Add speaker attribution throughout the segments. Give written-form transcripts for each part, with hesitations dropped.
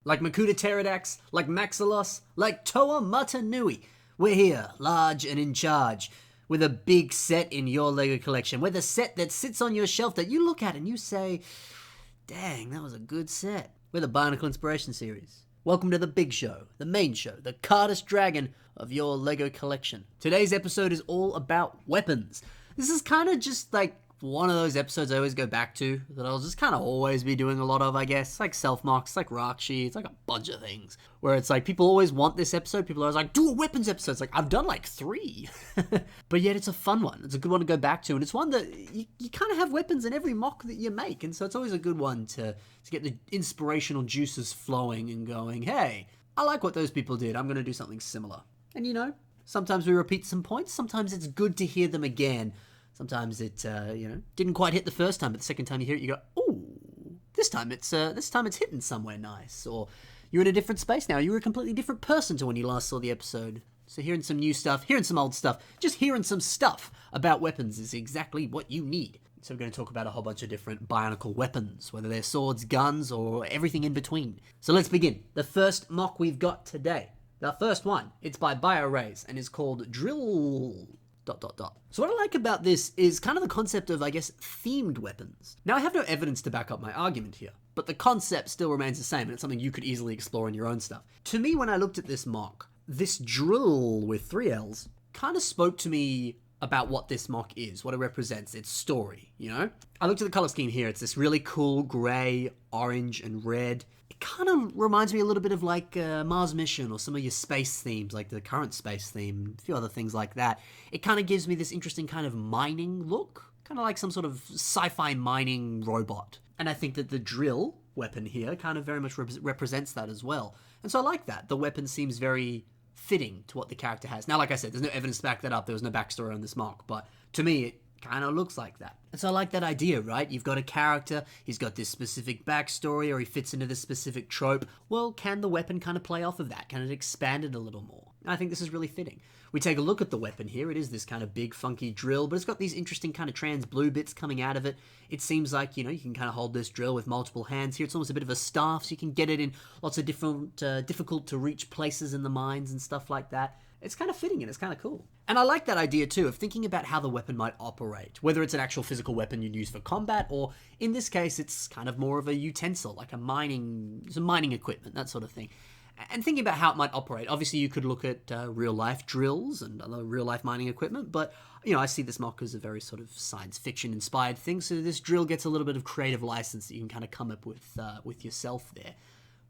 Speaker 1: Like Makuta Pterodax, like Maxilos, like Toa Matanui. We're here, large and in charge, with a big set in your LEGO collection. We're the set that sits on your shelf that you look at and you say, dang, that was a good set. We're the Barnacle Inspiration Series. Welcome to the big show, the main show, the Cardist Dragon of your LEGO collection. Today's episode is all about weapons. This is kind of just like one of those episodes I always go back to, that I'll just kind of always be doing a lot of, I guess. It's like Self-Mocks, it's like Rakshi, it's like a bunch of things. Where it's like, people always want this episode, people are always like, do a weapons episode. It's like, I've done like 3. But yet it's a fun one, it's a good one to go back to, and it's one that you kind of have weapons in every mock that you make, and so it's always a good one to get the inspirational juices flowing and going, hey, I like what those people did, I'm going to do something similar. And you know, sometimes we repeat some points, sometimes it's good to hear them again. Sometimes it, didn't quite hit the first time, but the second time you hear it, you go, "Ooh, this time it's hitting somewhere nice." Or you're in a different space now. You're a completely different person to when you last saw the episode. So hearing some new stuff, hearing some old stuff, just hearing some stuff about weapons is exactly what you need. So we're going to talk about a whole bunch of different Bionicle weapons, whether they're swords, guns, or everything in between. So let's begin. The first mock we've got today. The first one, it's by BioRays and is called Drill... ... So what I like about this is kind of the concept of, I guess, themed weapons. Now, I have no evidence to back up my argument here, but the concept still remains the same, and it's something you could easily explore in your own stuff. To me, when I looked at this mock, this drill with 3 Ls kind of spoke to me about what this mock is, what it represents, its story, you know? I looked at the color scheme here. It's this really cool gray, orange, and red. It kind of reminds me a little bit of like Mars Mission or some of your space themes, like the current space theme, a few other things like that. It kind of gives me this interesting kind of mining look, kind of like some sort of sci-fi mining robot. And I think that the drill weapon here kind of very much represents that as well. And so I like that. The weapon seems very fitting to what the character has. Now, like I said, there's no evidence to back that up. There was no backstory on this mock, but to me, it kind of looks like that. And so I like that idea, right? You've got a character, he's got this specific backstory, or he fits into this specific trope. Well, can the weapon kind of play off of that? Can it expand it a little more? And I think this is really fitting. We take a look at the weapon here. It is this kind of big, funky drill, but it's got these interesting kind of trans blue bits coming out of it. It seems like, you can kind of hold this drill with multiple hands here. It's almost a bit of a staff, so you can get it in lots of different, difficult to reach places in the mines and stuff like that. It's kind of fitting and it's kind of cool. And I like that idea too, of thinking about how the weapon might operate, whether it's an actual physical weapon you'd use for combat, or in this case, it's kind of more of a utensil, like some mining equipment, that sort of thing. And thinking about how it might operate, obviously you could look at real-life drills and other real-life mining equipment, but, I see this mock as a very sort of science fiction-inspired thing, so this drill gets a little bit of creative license that you can kind of come up with yourself there.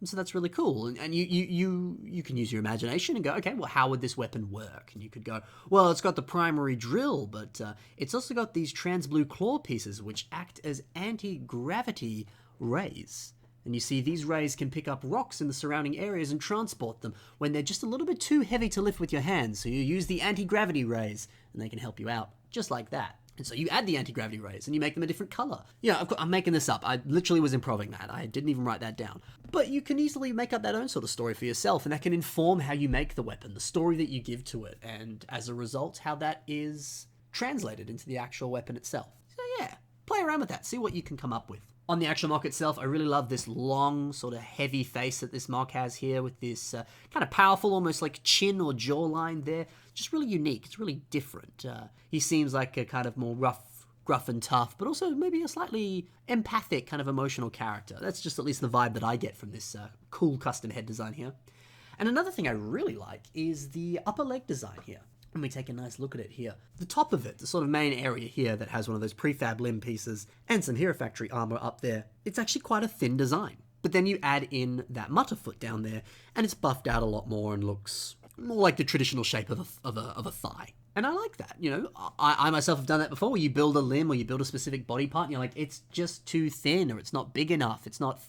Speaker 1: And so that's really cool. And you can use your imagination and go, okay, well, how would this weapon work? And you could go, well, it's got the primary drill, but it's also got these trans blue claw pieces which act as anti-gravity rays. And you see these rays can pick up rocks in the surrounding areas and transport them when they're just a little bit too heavy to lift with your hands. So you use the anti-gravity rays and they can help you out just like that. And so you add the anti-gravity rays and you make them a different color. I'm making this up. I literally was improving that. I didn't even write that down. But you can easily make up that own sort of story for yourself, and that can inform how you make the weapon, the story that you give to it, and as a result, how that is translated into the actual weapon itself. So yeah, play around with that. See what you can come up with. On the actual mock itself, I really love this long, sort of heavy face that this mock has here with this kind of powerful, almost like chin or jawline there. Just really unique. It's really different. He seems like a kind of more gruff and tough, but also maybe a slightly empathic kind of emotional character. That's just at least the vibe that I get from this cool custom head design here. And another thing I really like is the upper leg design here. And we take a nice look at it here. The top of it, the sort of main area here that has one of those prefab limb pieces and some Hero Factory armor up there, it's actually quite a thin design. But then you add in that Mutterfoot down there, and it's buffed out a lot more and looks more like the traditional shape of a thigh. And I like that, I myself have done that before, where you build a limb or you build a specific body part and you're like, it's just too thin, or it's not big enough, it's not,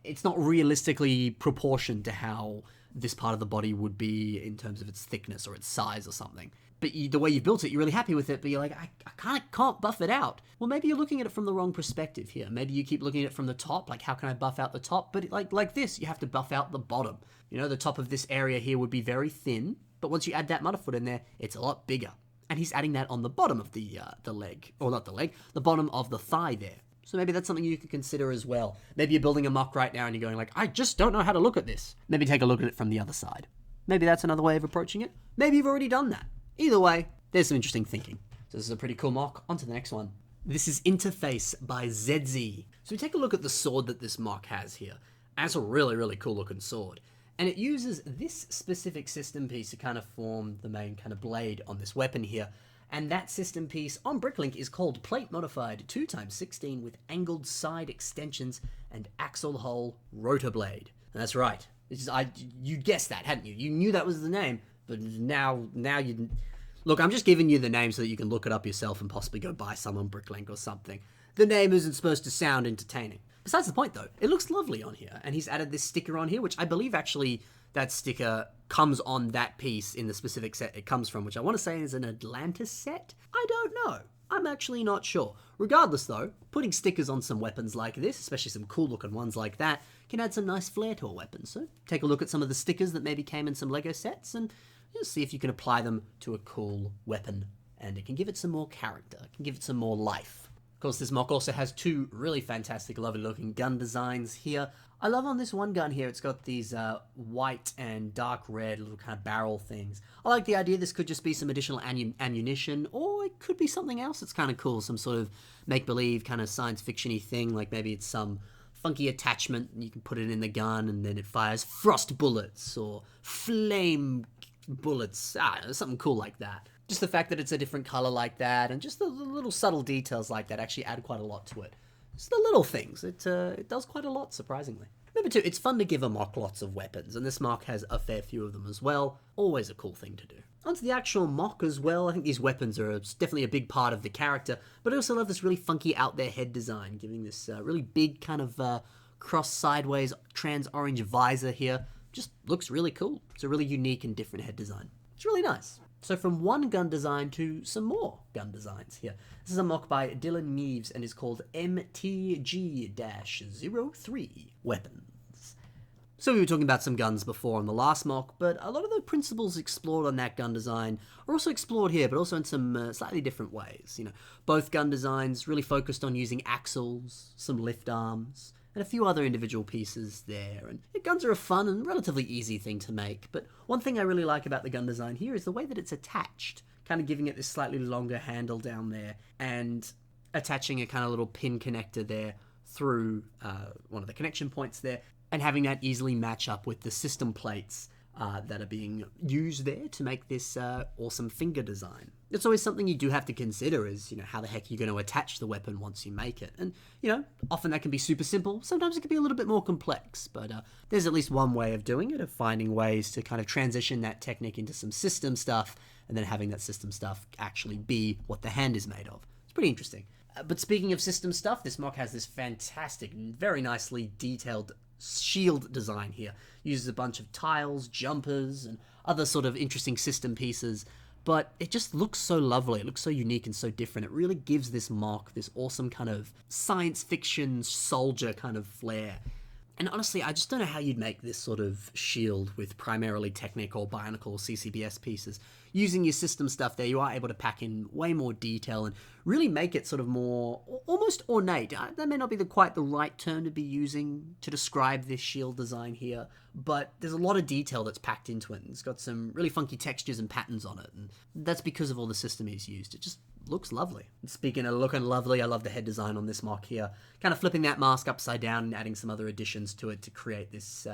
Speaker 1: it's not realistically proportioned to how this part of the body would be in terms of its thickness or its size or something. But the way you built it, you're really happy with it, but you're like, I can't buff it out. Well, maybe you're looking at it from the wrong perspective here. Maybe you keep looking at it from the top, like how can I buff out the top? But like this, you have to buff out the bottom. The top of this area here would be very thin, but once you add that Mutterfoot in there, it's a lot bigger. And he's adding that on the bottom of the leg, or not the leg, the bottom of the thigh there. So maybe that's something you could consider as well. Maybe you're building a mock right now and you're going like, I just don't know how to look at this. Maybe take a look at it from the other side. Maybe that's another way of approaching it. Maybe you've already done that. Either way, there's some interesting thinking. So this is a pretty cool mock. On to the next one. This is Interface by ZZ. So we take a look at the sword that this mock has here. And it's a really, really cool looking sword. And it uses this specific system piece to kind of form the main kind of blade on this weapon here. And that system piece on Bricklink is called Plate Modified 2x16 with angled side extensions and axle hole rotor blade. And that's right. You guessed that, hadn't you? You knew that was the name, but now you... Look, I'm just giving you the name so that you can look it up yourself and possibly go buy some on Bricklink or something. The name isn't supposed to sound entertaining. Besides the point, though, it looks lovely on here, and he's added this sticker on here, which I believe actually that sticker comes on that piece in the specific set it comes from, which I want to say is an Atlantis set? I don't know. I'm actually not sure. Regardless, though, putting stickers on some weapons like this, especially some cool-looking ones like that, can add some nice flair to a weapon. So take a look at some of the stickers that maybe came in some LEGO sets, and just see if you can apply them to a cool weapon, and it can give it some more character, it can give it some more life. Of course, this mock also has two really fantastic, lovely looking gun designs here. I love on this one gun here, it's got these white and dark red little kind of barrel things. I like the idea this could just be some additional ammunition, or it could be something else that's kind of cool, some sort of make-believe kind of science fiction-y thing, like maybe it's some funky attachment and you can put it in the gun and then it fires frost bullets or flame bullets, something cool like that. Just the fact that it's a different color like that, and just the little subtle details like that actually add quite a lot to it. Just the little things. It does quite a lot, surprisingly. Number two, it's fun to give a mock lots of weapons, and this mock has a fair few of them as well. Always a cool thing to do. Onto the actual mock as well. I think these weapons are definitely a big part of the character, but I also love this really funky out there head design, giving this really big kind of cross sideways trans orange visor here. Just looks really cool. It's a really unique and different head design. It's really nice. So from one gun design to some more gun designs here. This is a mock by Dylan Meaves and is called MTG-03 Weapons. So we were talking about some guns before on the last mock, but a lot of the principles explored on that gun design are also explored here, but also in some slightly different ways. You know, both gun designs really focused on using axles, some lift arms, and a few other individual pieces there. And guns are a fun and relatively easy thing to make, but one thing I really like about the gun design here is the way that it's attached, kind of giving it this slightly longer handle down there, and attaching a kind of little pin connector there through one of the connection points there, and having that easily match up with the system plates that are being used there to make this awesome finger design. It's always something you do have to consider is, how the heck you're going to attach the weapon once you make it. And, often that can be super simple. Sometimes it can be a little bit more complex, but there's at least one way of doing it, of finding ways to kind of transition that technique into some system stuff, and then having that system stuff actually be what the hand is made of. It's pretty interesting. But speaking of system stuff, this mock has this fantastic, very nicely detailed shield design here. Uses a bunch of tiles, jumpers, and other sort of interesting system pieces, but it just looks so lovely. It looks so unique and so different. It really gives this mock this awesome kind of science fiction soldier kind of flair. And honestly, I just don't know how you'd make this sort of shield with primarily Technic or Bionicle or CCBS pieces. Using your system stuff there, you are able to pack in way more detail and really make it sort of more, almost ornate. That may not be quite the right term to be using to describe this shield design here, but there's a lot of detail that's packed into it. And it's got some really funky textures and patterns on it, and that's because of all the system he's used. It just looks lovely. And speaking of looking lovely, I love the head design on this mock here. Kind of flipping that mask upside down and adding some other additions to it to create this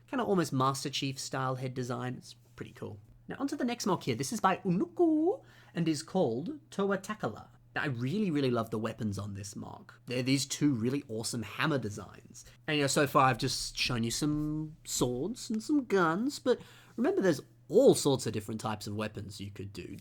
Speaker 1: kind of almost Master Chief style head design. It's pretty cool. Now onto the next mock here. This is by Unuku and is called Toa Takala. Now, I really, really love the weapons on this mock. They're these two really awesome hammer designs. And so far I've just shown you some swords and some guns, but remember there's all sorts of different types of weapons you could do.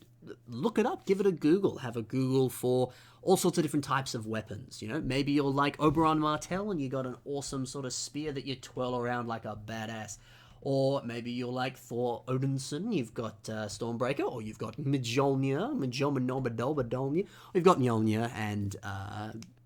Speaker 1: Look it up, give it a Google, have a Google for all sorts of different types of weapons. Maybe you're like Oberon Martell and you got an awesome sort of spear that you twirl around like a badass. Or maybe you're like Thor Odinson, you've got Stormbreaker, or you've got Mjolnir, or you've got Mjolnir and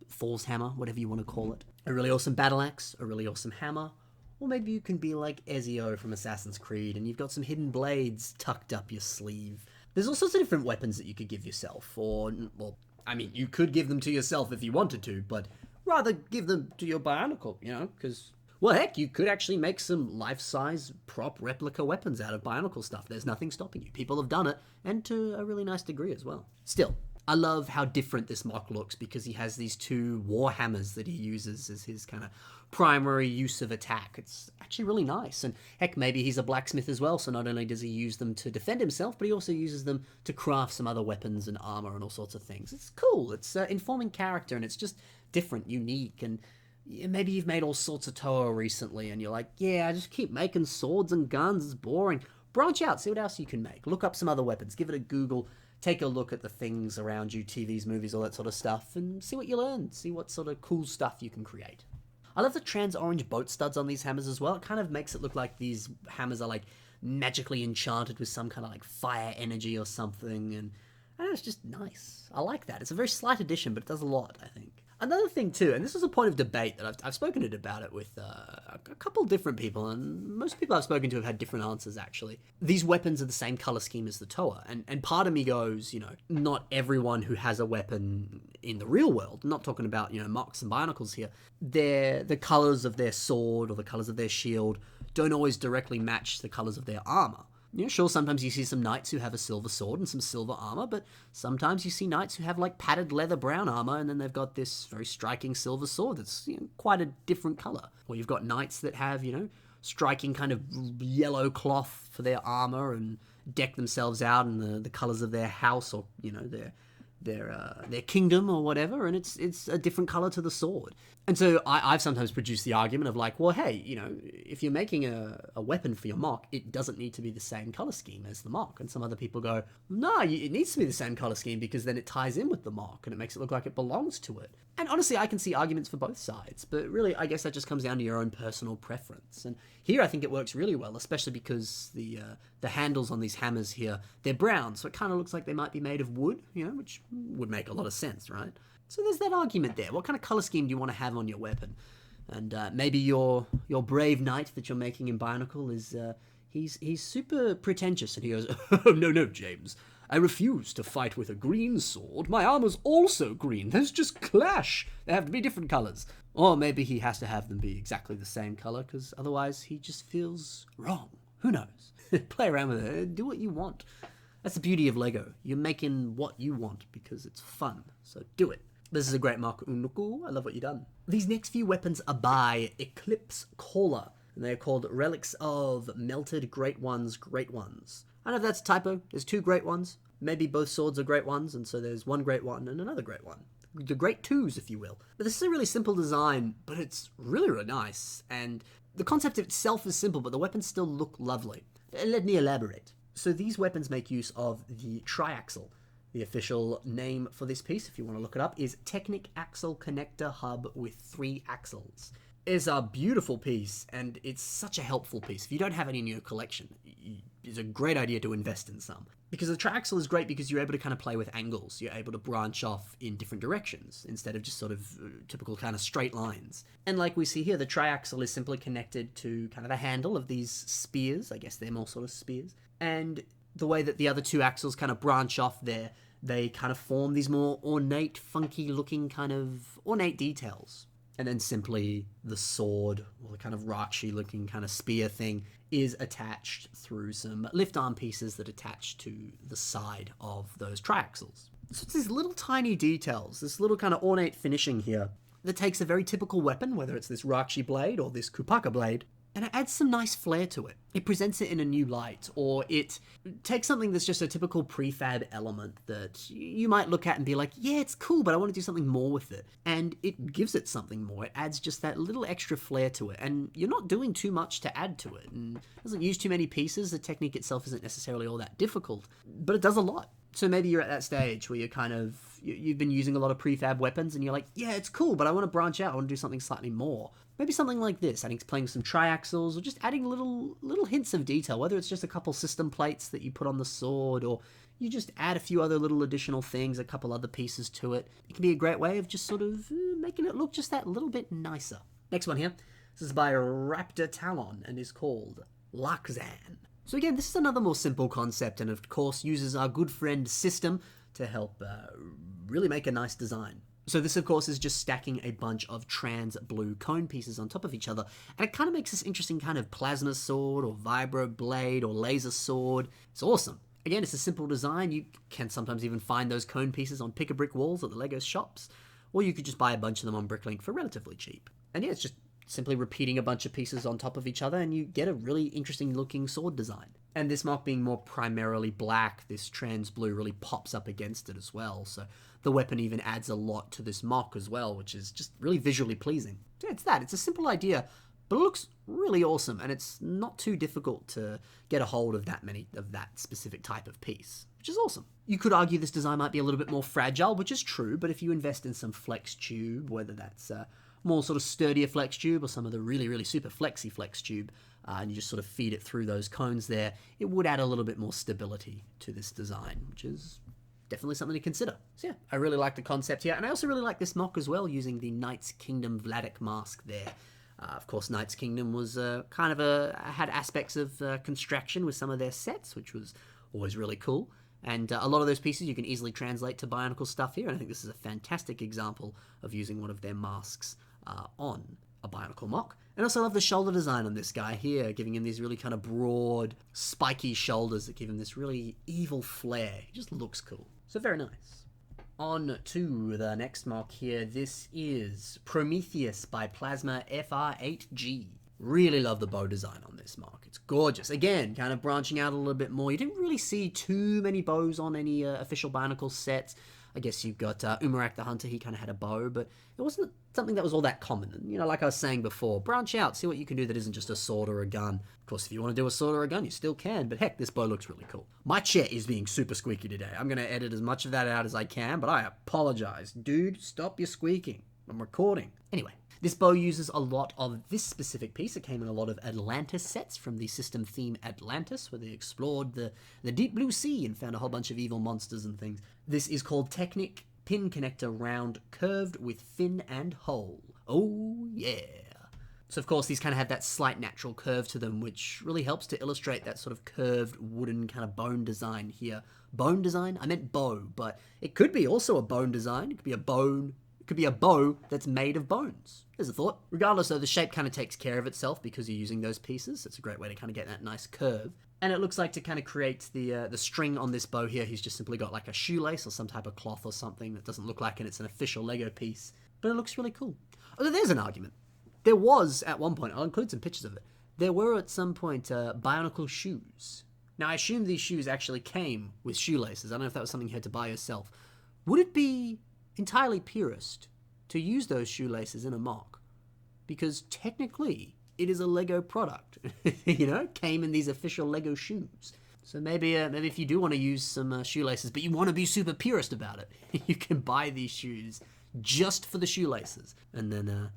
Speaker 1: Thor's hammer, whatever you want to call it. A really awesome battle axe, a really awesome hammer. Or maybe you can be like Ezio from Assassin's Creed and you've got some hidden blades tucked up your sleeve. There's all sorts of different weapons that you could give yourself, you could give them to yourself if you wanted to, but rather give them to your Bionicle, you know, because, well, heck, you could actually make some life-size prop replica weapons out of Bionicle stuff. There's nothing stopping you. People have done it, and to a really nice degree as well. Still, I love how different this Mok looks because he has these two war hammers that he uses as his kind of primary use of attack. It's actually really nice. And heck, maybe he's a blacksmith as well, so not only does he use them to defend himself, but he also uses them to craft some other weapons and armor and all sorts of things. It's cool. It's informing character, and it's just different, unique, and maybe you've made all sorts of Toa recently, and you're like, yeah, I just keep making swords and guns, it's boring. Branch out, see what else you can make. Look up some other weapons, give it a Google, take a look at the things around you, TVs, movies, all that sort of stuff, and see what you learn. See what sort of cool stuff you can create. I love the trans-orange boat studs on these hammers as well. It kind of makes it look like these hammers are like magically enchanted with some kind of like fire energy or something, and I don't know, it's just nice. I like that. It's a very slight addition, but it does a lot, I think. Another thing too, and this was a point of debate that I've spoken about it with a couple different people, and most people I've spoken to have had different answers actually. These weapons are the same color scheme as the Toa, and part of me goes, you know, not everyone who has a weapon in the real world, I'm not talking about, you know, Moks and Bionicles here, the colors of their sword or the colors of their shield don't always directly match the colors of their armor. You know, sure, sometimes you see some knights who have a silver sword and some silver armor, but sometimes you see knights who have like padded leather brown armor, and then they've got this very striking silver sword that's, you know, quite a different color. Or you've got knights that have, you know, striking kind of yellow cloth for their armor and deck themselves out in the colors of their house, or, you know, their kingdom or whatever, and it's a different color to the sword. And so I've sometimes produced the argument of like, well, hey, you know, if you're making a weapon for your Mok, it doesn't need to be the same color scheme as the Mok. And some other people go, no, it needs to be the same color scheme because then it ties in with the Mok and it makes it look like it belongs to it. And honestly, I can see arguments for both sides, but really, I guess that just comes down to your own personal preference. And here, I think it works really well, especially because the handles on these hammers here, they're brown, so it kind of looks like they might be made of wood, you know, which would make a lot of sense, right? So there's that argument there. What kind of color scheme do you want to have on your weapon? And maybe your brave knight that you're making in Bionicle is he's super pretentious, and he goes, oh, no, James, I refuse to fight with a green sword. My armor's also green. Those just clash. They have to be different colors. Or maybe he has to have them be exactly the same color, because otherwise he just feels wrong. Who knows? Play around with it. Do what you want. That's the beauty of Lego. You're making what you want because it's fun. So do it. This is a great Mok Unuku. I love what you've done. These next few weapons are by Eclipse Caller, and they're called Relics of Melted Great Ones, Great Ones. I know if that's a typo. There's two great ones. Maybe both swords are great ones, and so there's one great one and another great one. The great twos, if you will. But this is a really simple design, but it's really, really nice. And the concept itself is simple, but the weapons still look lovely. Let me elaborate. So these weapons make use of the Triaxle. The official name for this piece, if you want to look it up, is Technic Axle Connector Hub with 3 axles. It's a beautiful piece, and it's such a helpful piece. If you don't have any in your collection, it's a great idea to invest in some. Because the Triaxle is great because you're able to kind of play with angles. You're able to branch off in different directions instead of just sort of typical kind of straight lines. And like we see here, the Triaxle is simply connected to kind of a handle of these spears. I guess they're more sort of spears. And the way that the other 2 axles kind of branch off there, they kind of form these more ornate, funky looking kind of ornate details. And then simply the sword, or the kind of Rachi looking kind of spear thing, is attached through some lift arm pieces that attach to the side of those triaxles. So it's these little tiny details, this little kind of ornate finishing here, that takes a very typical weapon, whether it's this Rachi blade or this Kupaka blade, and it adds some nice flair to it. It presents it in a new light, or it takes something that's just a typical prefab element that you might look at and be like, yeah, it's cool, but I want to do something more with it. And it gives it something more. It adds just that little extra flair to it, and you're not doing too much to add to it. And it doesn't use too many pieces. The technique itself isn't necessarily all that difficult, but it does a lot. So maybe you're at that stage where you're kind of, you've been using a lot of prefab weapons and you're like, yeah, it's cool, but I want to branch out. I want to do something slightly more. Maybe something like this, playing some triaxles, or just adding little hints of detail, whether it's just a couple system plates that you put on the sword, or you just add a few other little additional things, a couple other pieces to it. It can be a great way of just sort of making it look just that little bit nicer. Next one here. This is by Raptor Talon and is called Lakzan. So again, this is another more simple concept, and of course uses our good friend System to help really make a nice design. So this, of course, is just stacking a bunch of trans blue cone pieces on top of each other, and it kind of makes this interesting kind of plasma sword or vibro blade or laser sword. It's awesome. Again, it's a simple design. You can sometimes even find those cone pieces on pick-a-brick walls at the LEGO shops, or you could just buy a bunch of them on Bricklink for relatively cheap. And yeah, it's just simply repeating a bunch of pieces on top of each other, and you get a really interesting looking sword design. And this MOC being more primarily black, this trans blue really pops up against it as well, so the weapon even adds a lot to this MOC as well, which is just really visually pleasing. Yeah, it's that. It's a simple idea, but it looks really awesome, and it's not too difficult to get a hold of that specific type of piece, which is awesome. You could argue this design might be a little bit more fragile, which is true, but if you invest in some flex tube, whether that's more sort of sturdier flex tube or some of the really, really super flexy flex tube, and you just sort of feed it through those cones there, it would add a little bit more stability to this design, which is definitely something to consider. So yeah, I really like the concept here, and I also really like this MOC as well, using the Knights Kingdom Vladik mask there. Of course, Knights Kingdom was had aspects of construction with some of their sets, which was always really cool. And a lot of those pieces you can easily translate to Bionicle stuff here, and I think this is a fantastic example of using one of their masks on a Bionicle MOC. And also I love the shoulder design on this guy here, giving him these really kind of broad, spiky shoulders that give him this really evil flair. He just looks cool. So very nice. On to the next MOC here. This is Prometheus by Plasma FR8G. Really love the bow design on this MOC. It's gorgeous. Again, kind of branching out a little bit more. You didn't really see too many bows on any official Bionicle sets. I guess you've got Umarak the Hunter, he kind of had a bow, but it wasn't something that was all that common. And, you know, like I was saying before, branch out, see what you can do that isn't just a sword or a gun. Of course, if you want to do a sword or a gun, you still can, but heck, this bow looks really cool. My chair is being super squeaky today. I'm going to edit as much of that out as I can, but I apologize. Dude, stop your squeaking. I'm recording. Anyway. This bow uses a lot of this specific piece. It came in a lot of Atlantis sets from the system theme Atlantis, where they explored the deep blue sea and found a whole bunch of evil monsters and things. This is called Technic Pin Connector Round Curved with Fin and Hole. Oh yeah. So of course these kind of have that slight natural curve to them, which really helps to illustrate that sort of curved wooden kind of bone design here. Bone design? I meant bow, but it could be also a bone design. It could be a bone. Could be a bow that's made of bones. There's a thought. Regardless though, the shape kind of takes care of itself because you're using those pieces. It's a great way to kind of get that nice curve. And it looks like to kind of create the string on this bow here, he's just simply got like a shoelace or some type of cloth or something that doesn't look like it's an official Lego piece. But it looks really cool. Although there's an argument. There was, at one point, I'll include some pictures of it, there were at some point Bionicle shoes. Now I assume these shoes actually came with shoelaces. I don't know if that was something you had to buy yourself. Would it be entirely purist to use those shoelaces in a MOC? Because technically it is a Lego product. You know, came in these official Lego shoes. So maybe if you do want to use some shoelaces, but you want to be super purist about it, you can buy these shoes just for the shoelaces, and then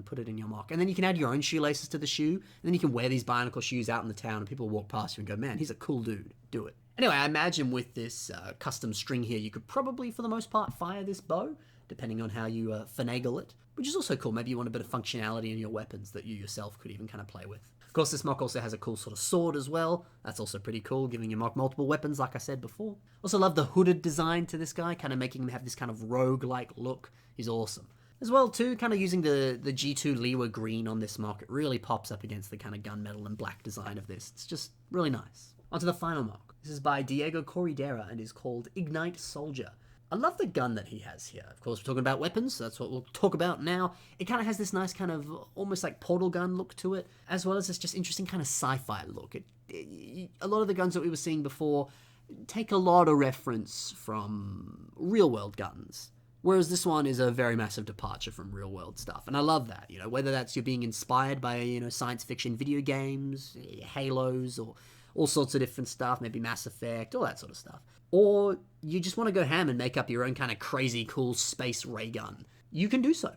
Speaker 1: put it in your MOC. And then you can add your own shoelaces to the shoe, and then you can wear these Bionicle shoes out in the town, and people walk past you and go, man, he's a cool dude. Do it. Anyway, I imagine with this custom string here, you could probably, for the most part, fire this bow, depending on how you finagle it, which is also cool. Maybe you want a bit of functionality in your weapons that you yourself could even kind of play with. Of course, this MOC also has a cool sort of sword as well. That's also pretty cool, giving your MOC multiple weapons, like I said before. Also love the hooded design to this guy, kind of making him have this kind of rogue-like look. He's awesome. As well, too, kind of using the G2 Liwa green on this MOC, it really pops up against the kind of gunmetal and black design of this. It's just really nice. On to the final MOC. This is by Diego Corridera and is called Ignite Soldier. I love the gun that he has here. Of course, we're talking about weapons, so that's what we'll talk about now. It kind of has this nice kind of almost like portal gun look to it, as well as this just interesting kind of sci-fi look. A lot of the guns that we were seeing before take a lot of reference from real-world guns, whereas this one is a very massive departure from real-world stuff. And I love that, you know, whether that's you're being inspired by, you know, science fiction video games, Halos, or all sorts of different stuff, maybe Mass Effect, all that sort of stuff. Or you just want to go ham and make up your own kind of crazy cool space ray gun. You can do so.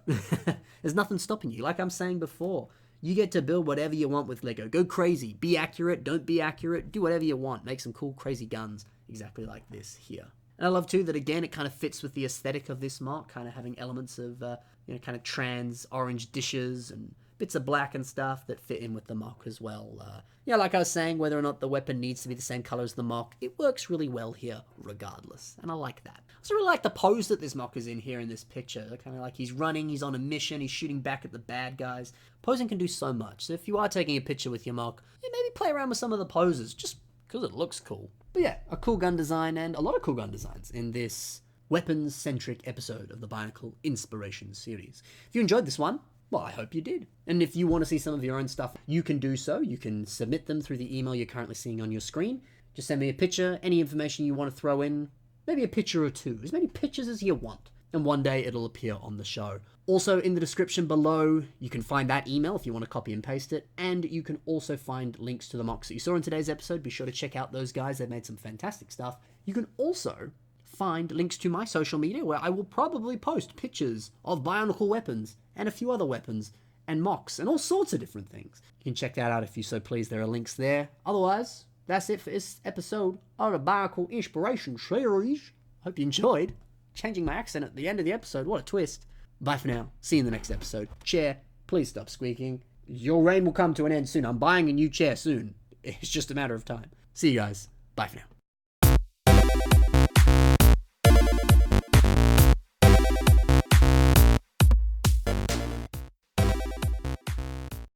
Speaker 1: There's nothing stopping you. Like I'm saying before, you get to build whatever you want with Lego. Go crazy. Be accurate. Don't be accurate. Do whatever you want. Make some cool, crazy guns exactly like this here. And I love, too, that, again, it kind of fits with the aesthetic of this MOC, kind of having elements of, you know, kind of trans orange dishes and bits of black and stuff that fit in with the mock as well. Yeah, like I was saying, whether or not the weapon needs to be the same color as the mock, it works really well here regardless, and I like that. I also really like the pose that this mock is in here in this picture. Kind of like he's running, he's on a mission, he's shooting back at the bad guys. Posing can do so much, so if you are taking a picture with your mock, yeah, maybe play around with some of the poses, just because it looks cool. But yeah, a cool gun design and a lot of cool gun designs in this weapons-centric episode of the Bionicle Inspiration series. If you enjoyed this one, well, I hope you did. And if you want to see some of your own stuff, you can do so. You can submit them through the email you're currently seeing on your screen. Just send me a picture, any information you want to throw in, maybe a picture or two, as many pictures as you want. And one day it'll appear on the show. Also, in the description below, you can find that email if you want to copy and paste it, and you can also find links to the mocks that you saw in today's episode. Be sure to check out those guys. They've made some fantastic stuff. You can also find links to my social media, where I will probably post pictures of Bionicle weapons and a few other weapons and mocks and all sorts of different things. You can check that out if you so please. There are links there. Otherwise, that's it for this episode of the Bionicle Inspiration series. Hope you enjoyed. Changing my accent at the end of the episode. What a twist. Bye for now. See you in the next episode. Chair, please stop squeaking. Your reign will come to an end soon. I'm buying a new chair soon. It's just a matter of time. See you guys. Bye for now.